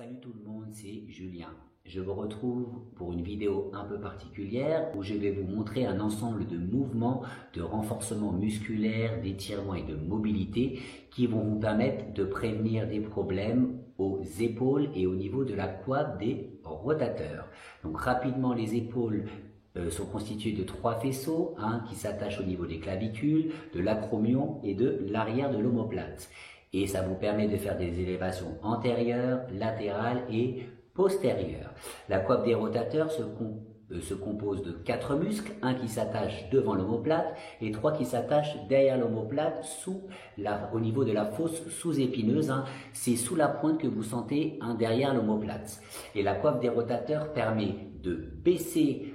Salut tout le monde, c'est Julien. Je vous retrouve pour une vidéo un peu particulière où je vais vous montrer un ensemble de mouvements de renforcement musculaire, d'étirement et de mobilité qui vont vous permettre de prévenir des problèmes aux épaules et au niveau de la quad des rotateurs. Donc rapidement, les épaules sont constituées de 3 faisceaux, qui s'attachent au niveau des clavicules, de l'acromion et de l'arrière de l'omoplate. Et ça vous permet de faire des élévations antérieures, latérales et postérieures. La coiffe des rotateurs se compose de 4 muscles, un qui s'attache devant l'omoplate et 3 qui s'attachent derrière l'omoplate au niveau de la fosse sous-épineuse. C'est sous la pointe que vous sentez derrière l'omoplate. Et la coiffe des rotateurs permet de baisser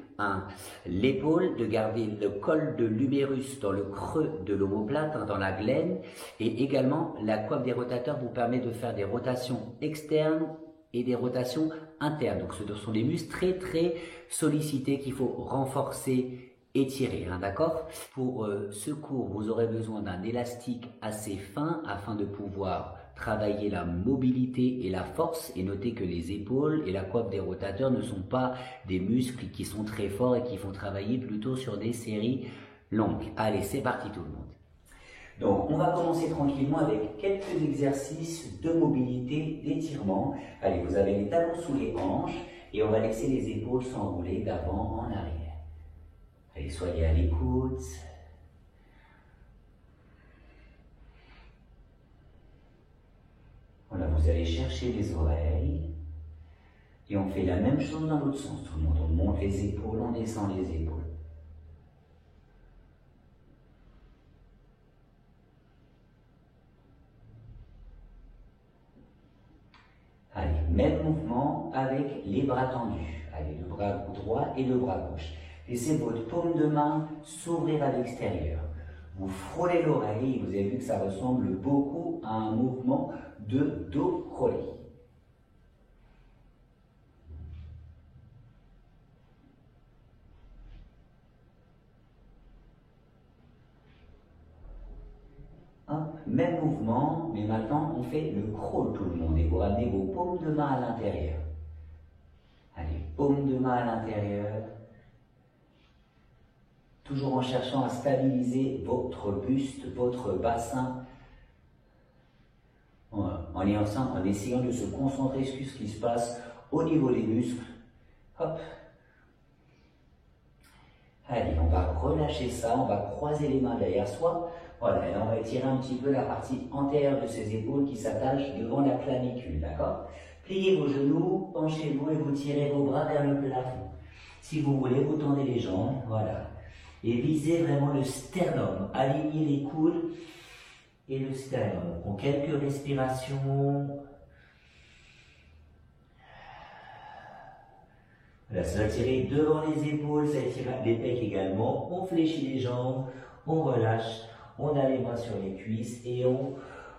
l'épaule, de garder le col de l'humérus dans le creux de l'omoplate, dans la glène, et également la coiffe des rotateurs vous permet de faire des rotations externes et des rotations internes. Donc ce sont des muscles très sollicités qu'il faut renforcer, étirer, d'accord? Pour ce cours, vous aurez besoin d'un élastique assez fin afin de pouvoir travailler la mobilité et la force, et notez que les épaules et la coiffe des rotateurs ne sont pas des muscles qui sont très forts et qui font travailler plutôt sur des séries longues. Allez, c'est parti tout le monde. Donc, on va commencer tranquillement avec quelques exercices de mobilité, d'étirement. Allez, vous avez les talons sous les hanches et on va laisser les épaules s'enrouler d'avant en arrière. Allez, soyez à l'écoute. Voilà, vous allez chercher les oreilles. Et on fait la même chose dans l'autre sens. Tout le monde, on monte les épaules, on descend les épaules. Allez, même mouvement avec les bras tendus. Allez, le bras droit et le bras gauche. Laissez votre paume de main s'ouvrir à l'extérieur. Vous frôlez l'oreille et vous avez vu que ça ressemble beaucoup à un mouvement de dos roulé. Même mouvement, mais maintenant on fait le crawl tout le monde et vous ramenez vos paumes de main à l'intérieur. Allez, paume de main à l'intérieur. Toujours en cherchant à stabiliser votre buste, votre bassin, en essayant de se concentrer sur ce qui se passe au niveau des muscles. Hop. Allez, on va relâcher ça, on va croiser les mains derrière soi. Voilà, et on va étirer un petit peu la partie antérieure de ses épaules qui s'attachent devant la clavicule, d'accord? Pliez vos genoux, penchez-vous et vous tirez vos bras vers le plafond. Si vous voulez, vous tendez les jambes, voilà. Et visez vraiment le sternum, alignez les coudes et le sternum. En quelques respirations. Voilà, ça va tirer devant les épaules, ça étire les pecs également. On fléchit les jambes, on relâche, on a les mains sur les cuisses et on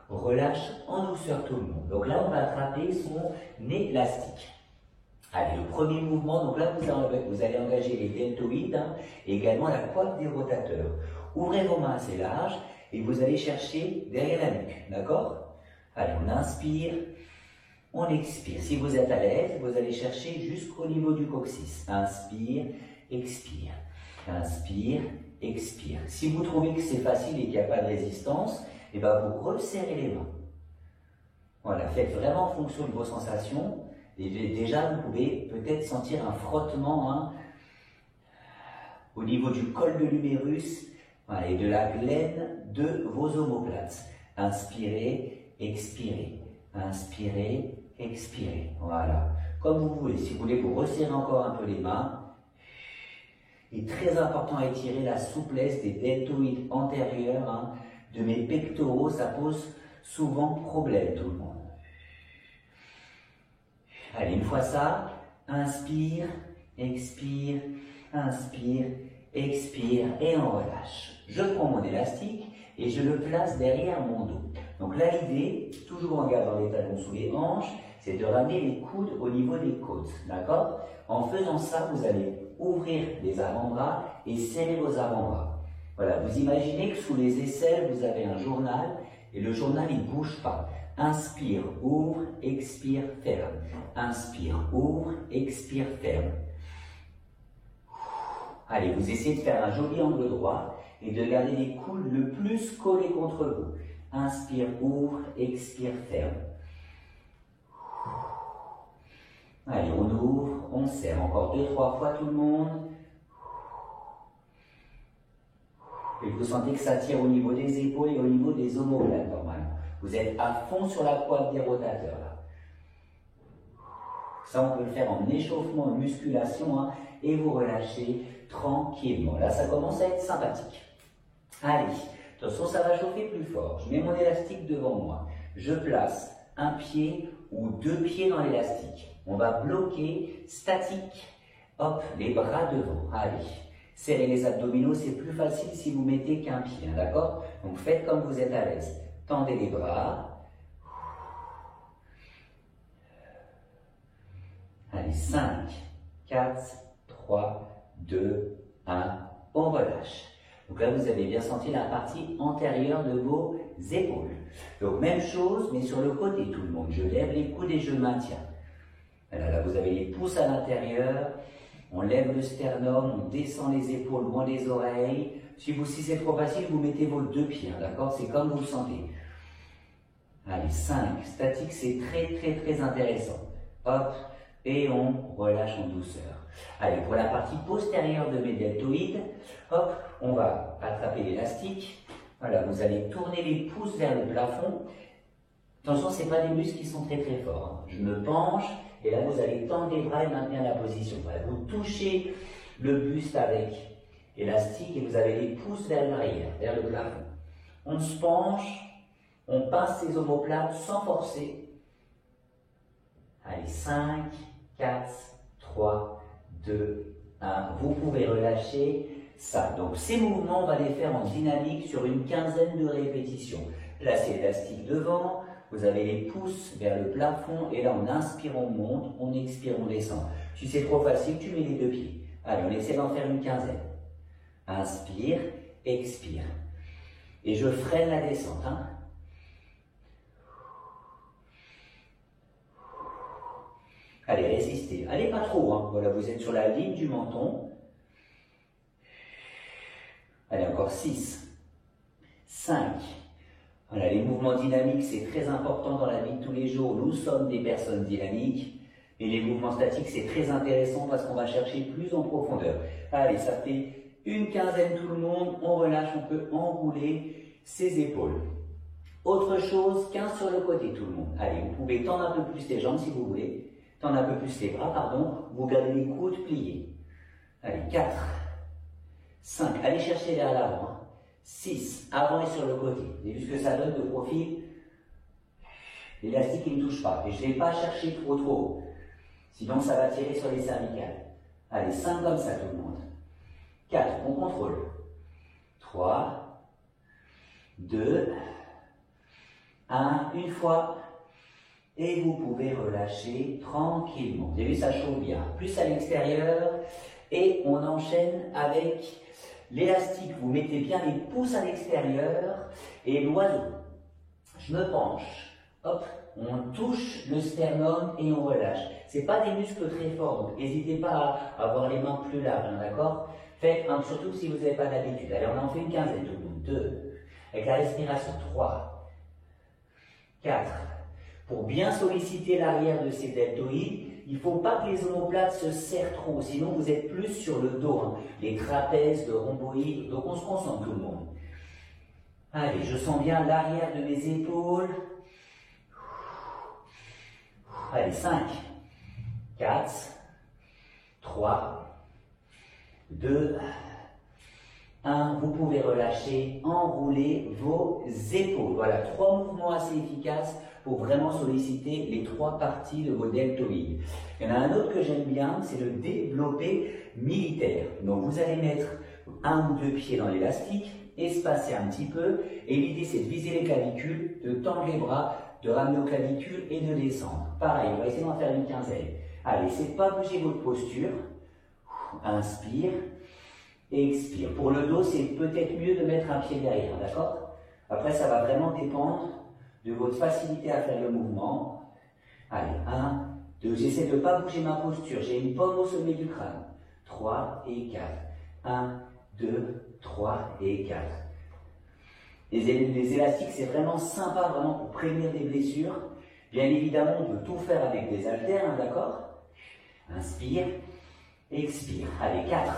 relâche en douceur tout le monde. Donc là, on va attraper son élastique. Allez, le premier mouvement, donc là, vous allez engager les deltoïdes et également la coiffe des rotateurs. Ouvrez vos mains assez larges et vous allez chercher derrière la nuque, d'accord? Allez, on inspire. On expire. Si vous êtes à l'aise, vous allez chercher jusqu'au niveau du coccyx. Inspire, expire. Inspire, expire. Si vous trouvez que c'est facile et qu'il n'y a pas de résistance, et vous resserrez les mains. Voilà, faites vraiment fonction de vos sensations. Et déjà, vous pouvez peut-être sentir un frottement au niveau du col de l'humérus, voilà, et de la glène de vos omoplates. Inspirez, expirez. Inspirez, expirez. Voilà. Comme vous voulez. Si vous voulez, vous resserrez encore un peu les mains. Il est très important à étirer la souplesse des deltoïdes antérieurs, de mes pectoraux. Ça pose souvent problème, tout le monde. Allez, une fois ça, inspire, expire, inspire, expire et on relâche. Je prends mon élastique et je le place derrière mon dos. Donc là, l'idée, toujours en gardant les talons sous les hanches, c'est de ramener les coudes au niveau des côtes, d'accord? En faisant ça, vous allez ouvrir les avant-bras et serrer vos avant-bras. Voilà, vous imaginez que sous les aisselles, vous avez un journal et le journal, il ne bouge pas. Inspire, ouvre, expire, ferme. Inspire, ouvre, expire, ferme. Allez, vous essayez de faire un joli angle droit et de garder les coudes le plus collés contre vous. Inspire, ouvre, expire, ferme. Allez, on ouvre, on serre. Encore 2-3 fois tout le monde. Et vous sentez que ça tire au niveau des épaules et au niveau des omoplates normalement. Vous êtes à fond sur la pointe des rotateurs là. Ça, on peut le faire en échauffement, en musculation, hein, et vous relâchez tranquillement. Là, ça commence à être sympathique. Allez, attention, ça va chauffer plus fort. Je mets mon élastique devant moi. Je place un pied ou 2 pieds dans l'élastique. On va bloquer statique. Hop, les bras devant. Allez, serrez les abdominaux. C'est plus facile si vous mettez qu'un pied, hein, d'accord? Donc, faites comme vous êtes à l'aise. Tendez les bras. Allez, 5, 4, 3, 2, 1, on relâche. Donc là, vous avez bien senti la partie antérieure de vos épaules. Donc même chose, mais sur le côté, tout le monde. Je lève les coudes et je maintiens. Voilà, là, vous avez les pouces à l'intérieur. On lève le sternum, on descend les épaules loin des oreilles. Si c'est trop facile, vous mettez vos 2 pieds, hein, d'accord? C'est comme vous le sentez. Allez, 5. Statique, c'est très intéressant. Hop, et on relâche en douceur. Allez, pour la partie postérieure de mes deltoïdes, hop, on va attraper l'élastique. Voilà, vous allez tourner les pouces vers le plafond. Attention, ce n'est pas des muscles qui sont très forts. Je me penche, et là, vous allez tendre les bras et maintenir la position. Voilà, vous touchez le buste avec élastique et vous avez les pouces vers l'arrière, vers le plafond. On se penche, on pince ses omoplates sans forcer. Allez, 5, 4, 3, 2, 1. Vous pouvez relâcher ça. Donc ces mouvements, on va les faire en dynamique sur une quinzaine de répétitions. Là, c'est élastique devant. Vous avez les pouces vers le plafond. Et là, on inspire, on monte. On expire, on descend. Si c'est trop facile, tu mets les 2 pieds. Allez, on essaie d'en faire une quinzaine. Inspire, expire. Et je freine la descente. Hein. Allez, résistez. Allez pas trop. Hein. Voilà, vous êtes sur la ligne du menton. Allez, encore 6, 5. Voilà, les mouvements dynamiques, c'est très important dans la vie de tous les jours. Nous sommes des personnes dynamiques. Et les mouvements statiques, c'est très intéressant parce qu'on va chercher plus en profondeur. Allez, ça fait une quinzaine tout le monde. On relâche, on peut enrouler ses épaules. Autre chose, 15 sur le côté tout le monde. Allez, vous pouvez tendre un peu plus les jambes si vous voulez. Tendre un peu plus les bras, pardon. Vous gardez les coudes pliés. Allez, 4, 5. Allez chercher vers l'avant. 6. Avant et sur le côté. Vous avez vu ce que ça donne de profil? L'élastique, il ne touche pas. Et je ne vais pas chercher trop haut. Sinon, ça va tirer sur les cervicales. Allez, 5 comme ça, tout le monde. 4. On contrôle. 3, 2, 1. Une fois. Et vous pouvez relâcher tranquillement. Vous avez vu, ça chauffe bien. Plus à l'extérieur. Et on enchaîne avec l'élastique. Vous mettez bien les pouces à l'extérieur. Et l'oiseau. Je me penche. Hop, on touche le sternum et on relâche. Ce n'est pas des muscles très forts. Donc n'hésitez pas à avoir les mains plus larges. Hein, d'accord? Faites, surtout si vous n'avez pas d'habitude. Allez, on en fait une quinzaine tout le monde. 2. Avec la respiration. 3. 4. Pour bien solliciter l'arrière de ces deltoïdes, il ne faut pas que les omoplates se serrent trop, sinon vous êtes plus sur le dos, hein, les trapèzes, le rhomboïde, donc on se concentre tout le monde. Allez, je sens bien l'arrière de mes épaules. Allez, 5, 4, 3, 2, 1. Vous pouvez relâcher, enrouler vos épaules. Voilà, 3 mouvements assez efficaces pour vraiment solliciter les 3 parties de vos deltoïdes. Il y en a un autre que j'aime bien, c'est le développé militaire. Donc vous allez mettre 1 ou 2 pieds dans l'élastique, espacer un petit peu, et l'idée c'est de viser les clavicules, de tendre les bras, de ramener aux clavicules et de descendre. Pareil, on va essayer d'en faire une quinzaine. Allez, essayez de pas bouger votre posture. Inspire, expire. Pour le dos, c'est peut-être mieux de mettre un pied derrière, d'accord? Après, ça va vraiment dépendre de votre facilité à faire le mouvement. Allez, 1, 2, j'essaie de ne pas bouger ma posture, j'ai une pomme au sommet du crâne. 3 et 4. 1, 2, 3 et 4. Les élastiques, c'est vraiment sympa vraiment pour prévenir des blessures. Bien évidemment, on peut tout faire avec des haltères, hein, d'accord? Inspire, expire. Allez, 4.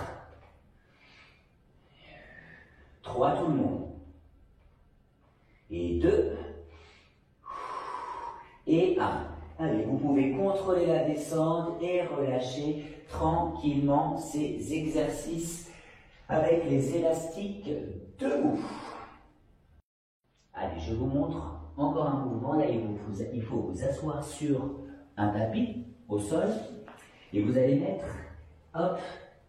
3, tout le monde. Et 2. Et 1. Allez, vous pouvez contrôler la descente et relâcher tranquillement ces exercices avec les élastiques debout. Allez, je vous montre encore un mouvement. Là, il faut vous asseoir sur un tapis au sol et vous allez mettre, hop,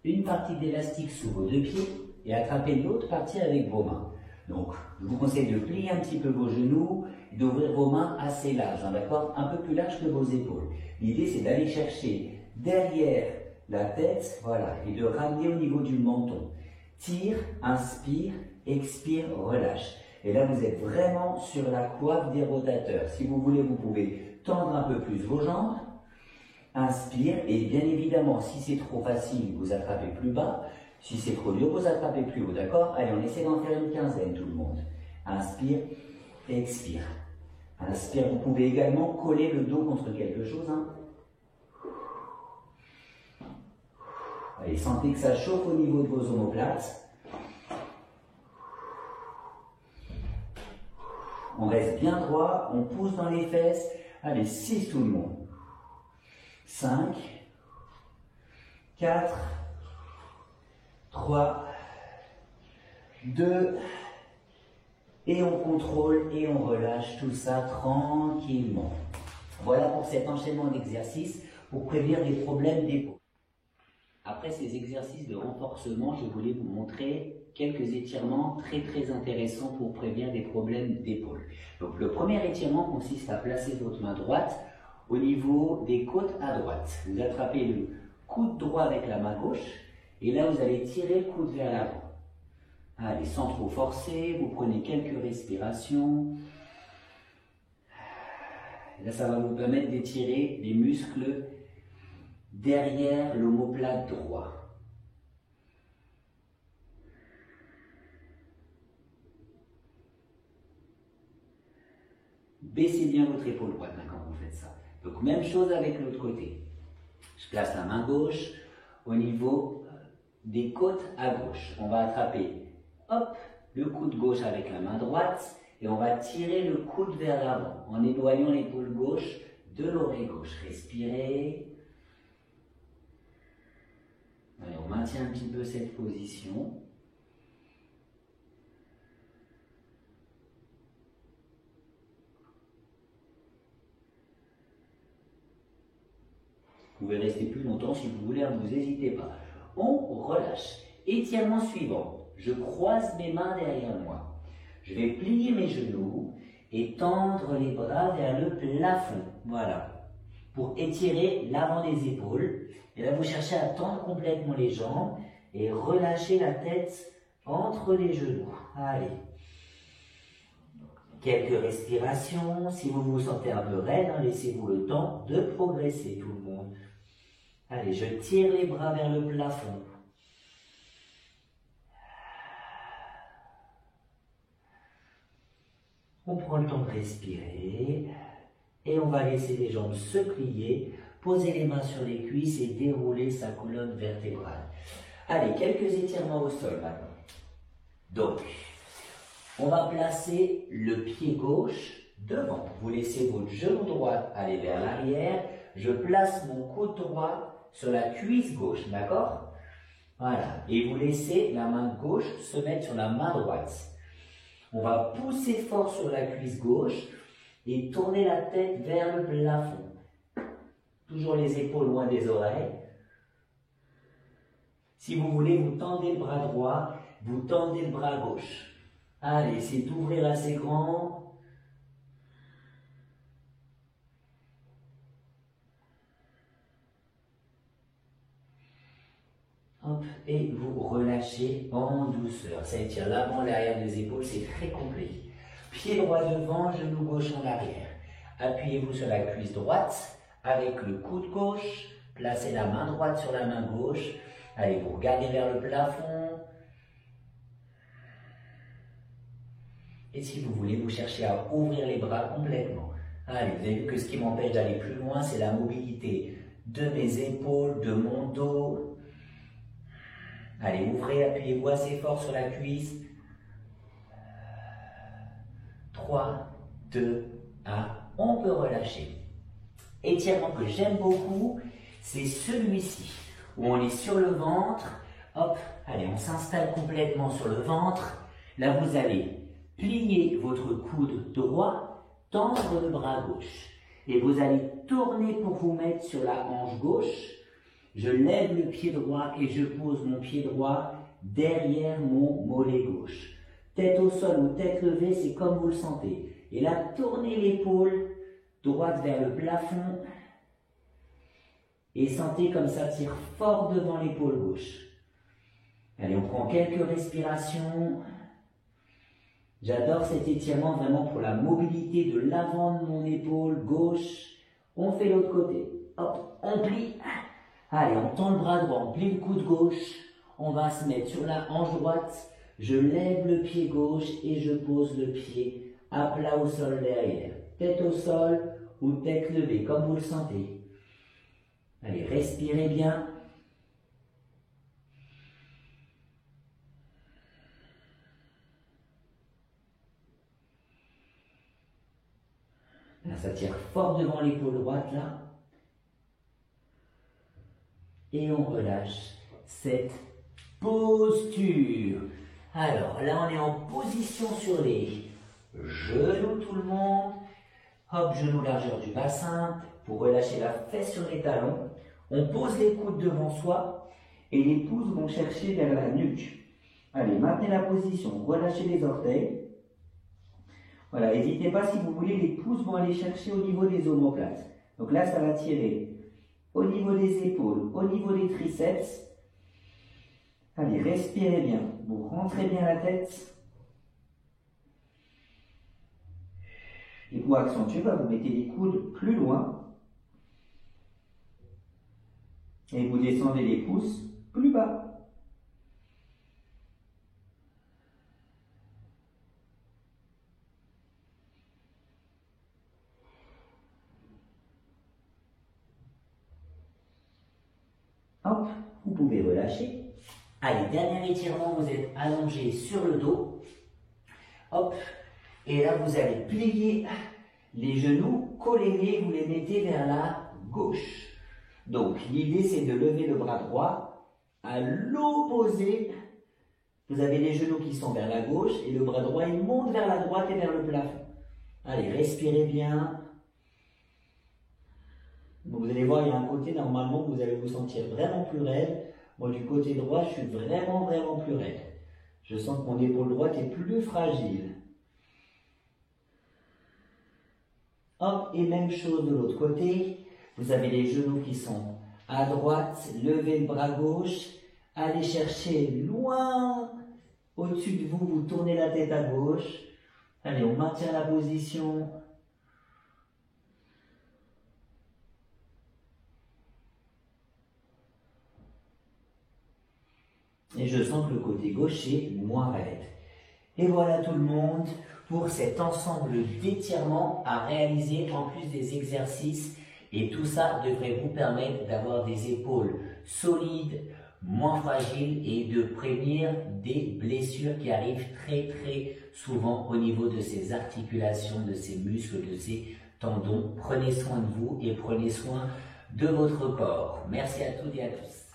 une partie d'élastique sous vos deux pieds et attraper l'autre partie avec vos mains. Donc, je vous conseille de plier un petit peu vos genoux et d'ouvrir vos mains assez larges, hein, d'accord? Un peu plus large que vos épaules. L'idée, c'est d'aller chercher derrière la tête, voilà, et de ramener au niveau du menton. Tire, inspire, expire, relâche. Et là, vous êtes vraiment sur la coiffe des rotateurs. Si vous voulez, vous pouvez tendre un peu plus vos jambes. Inspire, et bien évidemment, si c'est trop facile, vous attrapez plus bas. Si c'est trop dur, vous attrapez plus haut, d'accord? Allez, on essaie d'en faire une quinzaine, tout le monde. Inspire, expire. Inspire, vous pouvez également coller le dos contre quelque chose. Hein. Allez, sentez que ça chauffe au niveau de vos omoplates. On reste bien droit, on pousse dans les fesses. Allez, 6 tout le monde. 5, 4, 3, 2, et on contrôle et on relâche tout ça tranquillement. Voilà pour cet enchaînement d'exercices pour prévenir des problèmes d'épaule. Après ces exercices de renforcement, je voulais vous montrer quelques étirements très intéressants pour prévenir des problèmes d'épaule. Donc le premier étirement consiste à placer votre main droite au niveau des côtes à droite. Vous attrapez le coude droit avec la main gauche et là vous allez tirer le coude vers l'avant. Allez, sans trop forcer, vous prenez quelques respirations. Là, ça va vous permettre d'étirer les muscles derrière l'omoplate droit. Baissez bien votre épaule droite hein, quand vous faites ça. Donc même chose avec l'autre côté. Je place la main gauche au niveau des côtes à gauche. On va attraper, hop, le coude gauche avec la main droite et on va tirer le coude vers l'avant en éloignant l'épaule gauche de l'oreille gauche. Respirez. Allez, on maintient un petit peu cette position. Vous pouvez rester plus longtemps si vous voulez, vous n'hésitez pas. On relâche. Étirement suivant. Je croise mes mains derrière moi. Je vais plier mes genoux et tendre les bras vers le plafond. Voilà. Pour étirer l'avant des épaules. Et là, vous cherchez à tendre complètement les jambes et relâcher la tête entre les genoux. Allez. Quelques respirations. Si vous vous sentez un peu raide, hein, laissez-vous le temps de progresser, tout le monde. Allez, je tire les bras vers le plafond. On prend le temps de respirer et on va laisser les jambes se plier, poser les mains sur les cuisses et dérouler sa colonne vertébrale. Allez, quelques étirements au sol maintenant. Donc, on va placer le pied gauche devant. Vous laissez votre genou droit aller vers l'arrière. Je place mon coude droit sur la cuisse gauche, d'accord? Voilà. Et vous laissez la main gauche se mettre sur la main droite. On va pousser fort sur la cuisse gauche et tourner la tête vers le plafond. Toujours les épaules loin des oreilles. Si vous voulez, vous tendez le bras droit, vous tendez le bras gauche. Allez, essayez d'ouvrir assez grand. Hop, et vous relâchez en douceur. Ça étire l'avant, l'arrière des épaules, c'est très complet. Pied droit devant, genou gauche en arrière. Appuyez-vous sur la cuisse droite avec le coude gauche. Placez la main droite sur la main gauche. Allez, vous regardez vers le plafond. Et si vous voulez, vous cherchez à ouvrir les bras complètement. Allez, vous avez vu que ce qui m'empêche d'aller plus loin, c'est la mobilité de mes épaules, de mon dos. Allez, ouvrez, appuyez-vous assez fort sur la cuisse. 3, 2, 1, on peut relâcher. Étirement que j'aime beaucoup, c'est celui-ci, où on est sur le ventre. Hop, allez, on s'installe complètement sur le ventre. Là, vous allez plier votre coude droit, tendre le bras gauche. Et vous allez tourner pour vous mettre sur la hanche gauche. Je lève le pied droit et je pose mon pied droit derrière mon mollet gauche. Tête au sol ou tête levée, c'est comme vous le sentez. Et là, tournez l'épaule droite vers le plafond. Et sentez comme ça tire fort devant l'épaule gauche. Allez, on prend quelques respirations. J'adore cet étirement vraiment pour la mobilité de l'avant de mon épaule gauche. On fait l'autre côté. Hop, on plie. Allez, on tend le bras droit, on plie le coude gauche. On va se mettre sur la hanche droite. Je lève le pied gauche et je pose le pied à plat au sol derrière. Tête au sol ou tête levée, comme vous le sentez. Allez, respirez bien. Là, ça tire fort devant l'épaule droite, là. Et on relâche cette posture. Alors, là, on est en position sur les genoux, tout le monde. Hop, genoux largeur du bassin. Pour relâcher la fesse sur les talons. On pose les coudes devant soi. Et les pouces vont chercher vers la nuque. Allez, maintenez la position. Relâchez les orteils. Voilà, n'hésitez pas, si vous voulez, les pouces vont aller chercher au niveau des omoplates. Donc là, ça va tirer au niveau des épaules, au niveau des triceps. Allez, respirez bien. Vous rentrez bien la tête. Et pour accentuer, vous mettez les coudes plus loin. Et vous descendez les pouces plus bas. Hop, vous pouvez relâcher. Allez, dernier étirement, vous êtes allongé sur le dos. Hop, et là vous allez plier les genoux, collez-les, vous les mettez vers la gauche. Donc l'idée c'est de lever le bras droit à l'opposé. Vous avez les genoux qui sont vers la gauche et le bras droit il monte vers la droite et vers le plafond. Allez, respirez bien. Donc vous allez voir, il y a un côté normalement où vous allez vous sentir vraiment plus raide. Moi du côté droit, je suis vraiment plus raide. Je sens que mon épaule droite est plus fragile. Hop, et même chose de l'autre côté. Vous avez les genoux qui sont à droite, levez le bras gauche, allez chercher loin au-dessus de vous, vous tournez la tête à gauche. Allez, on maintient la position. Et je sens que le côté gauche est moins raide. Et voilà tout le monde pour cet ensemble d'étirements à réaliser en plus des exercices. Et tout ça devrait vous permettre d'avoir des épaules solides, moins fragiles et de prévenir des blessures qui arrivent très souvent au niveau de ces articulations, de ces muscles, de ces tendons. Prenez soin de vous et prenez soin de votre corps. Merci à toutes et à tous.